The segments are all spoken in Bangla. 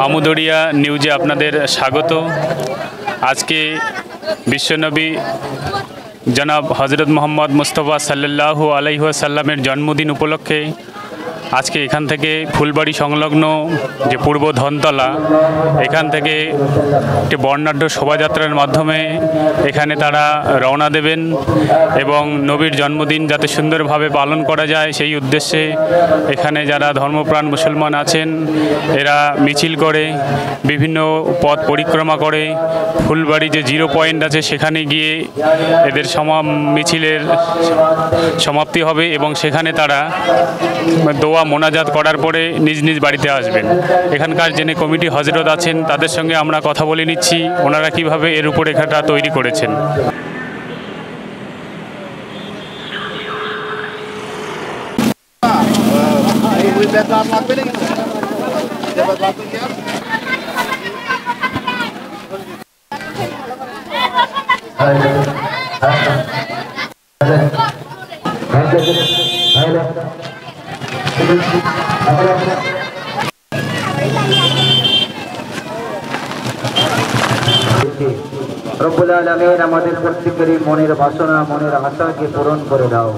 আমুদরিয়া নিউজে আপনাদের স্বাগত। আজকে বিশ্বনবী জনাব হজরত মোহাম্মদ মুস্তফা সাল্লাল্লাহু আলাইহি ওয়াসাল্লামের জন্মদিন উপলক্ষে আজকে এখান থেকে ফুলবাড়ি সংলগ্ন যে পূর্ব ধনতলা, এখান থেকে একটি বর্ণাঢ্য শোভাযাত্রার মাধ্যমে এখানে তারা রওনা দেবেন এবং নবীর জন্মদিন যাতে সুন্দরভাবে পালন করা যায় সেই উদ্দেশ্যে এখানে যারা ধর্মপ্রাণ মুসলমান আছেন এরা মিছিল করে, বিভিন্ন পথ পরিক্রমা করে, ফুলবাড়ি যে জিরো পয়েন্ট আছে সেখানে গিয়ে এদের মিছিলের সমাপ্তি হবে এবং সেখানে তারা দোয়া মোনাজাত করার পরে নিজ নিজ বাড়িতে আসবেন। এখানকার যিনি কমিটি হজরত আছেন তাদের সঙ্গে আমরা কথা বলে নিচ্ছি, ওনারা কিভাবে এর রূপরেখাটা তৈরি করেছেন। রব্বুল আলামিন আমাদের প্রত্যেকেরই মনের বাসনা, মনের আশাকে পূরণ করে দাও।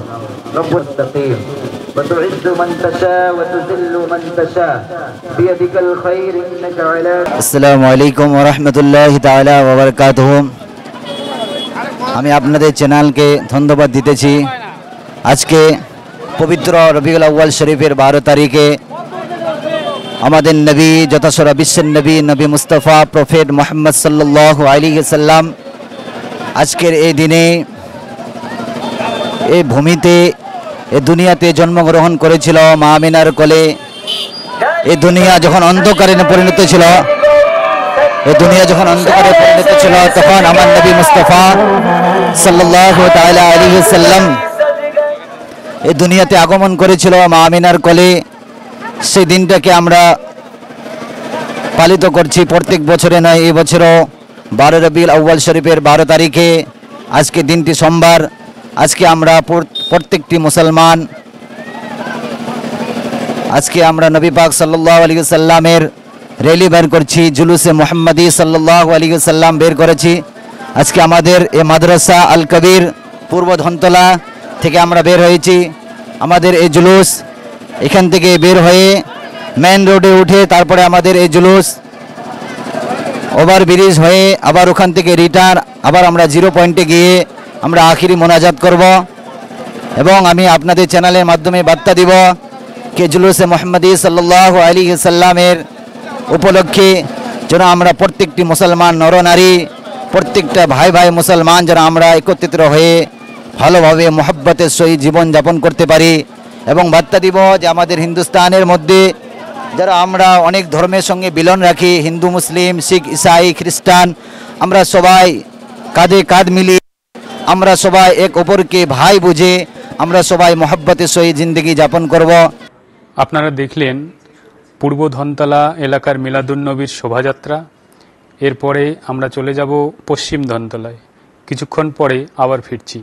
রব্বুল মুস্তাকিম ওয়া তুইজ্জু মান তাশা ওয়া তুযিল্লু মান তাশা বিয়াদিকাল খায়র ইন্নাকা আলা। আসসালামু আলাইকুম ওয়া রাহমাতুল্লাহি তাআলা ওয়া বারাকাতুহু। আমি আপনাদের চ্যানেলকে ধন্যবাদ দিতেছি। আজকে পবিত্র রবিউল আউয়াল শরীফের 12 তারিখে আমাদের নবী, যথাসরা বিশ্বের নবী, নবী মুস্তাফা প্রফেট মুহাম্মদ সাল্লাল্লাহু আলাইহি সাল্লাম আজকের এই দিনে এই ভূমিতে, এই দুনিয়াতে জন্মগ্রহণ করেছিল। মা আমিনার কোলে এই দুনিয়া যখন অন্ধকারে পরিণত ছিল, তখন আমার নবী মুস্তাফা সাল্লাল্লাহু তাআলা আলাইহি সাল্লাম এই দুনিয়াতে আগমন করেছিল মা আমিনার কোলে। সেই দিনটাকে আমরা পালিত করছি প্রত্যেক বছরে নয়, এই বছরও 12 রবিউল আউয়াল শরীফের 12 তারিখে। আজকে দিনটি সোমবার। আজকে আমরা প্রত্যেকটি মুসলমান আজকে আমরা নবী পাক সাল্লাল্লাহু আলাইহি সাল্লামের র্যালি বের করছি, জুলুসে মুহাম্মাদি সাল্লাল্লাহু আলাইহি সাল্লাম বের করেছি। আজকে আমাদের এই মাদ্রাসা আল কবির পূর্ব ধনতলা থেকে আমরা বের হয়েছি। আমাদের এই জুলুস এখান থেকে বের হয়ে মেন রোডে উঠে তারপরে আমাদের এই জুলুস ওভার ব্রিজ হয়ে আবার ওখান থেকে রিটার্ন আবার আমরা জিরো পয়েন্টে গিয়ে আমরা আখিরি মোনাজাত করব। এবং আমি আপনাদের চ্যানেলের মাধ্যমে বার্তা দিব যে জুলুসে মুহাম্মাদি সাল্লাল্লাহু আলাইহি সাল্লামের উপলক্ষে যেন আমরা প্রত্যেকটি মুসলমান নরনারী, প্রত্যেকটা ভাই ভাই মুসলমান যেন আমরা একত্রিত হয়ে ভালোভাবে মোহাব্বতের সহিত জীবনযাপন করতে পারি। এবং বার্তা দিব যে আমাদের হিন্দুস্তানের মধ্যে যারা আমরা অনেক ধর্মের সঙ্গে বিলন রাখি, হিন্দু, মুসলিম, শিখ, ইসাই, খ্রিস্টান, আমরা সবাই কাঁধে কাঁধ মিলিয়ে আমরা সবাই এক অপরকে ভাই বুঝে আমরা সবাই মোহাব্বতের সহিত জিন্দগি যাপন করব। আপনারা দেখলেন পূর্ব ধনতলা এলাকার মিলাদুন্নবীর শোভাযাত্রা। এরপরে আমরা চলে যাব পশ্চিম ধনতলায়। কিছুক্ষণ পরে আবার ফিরছি।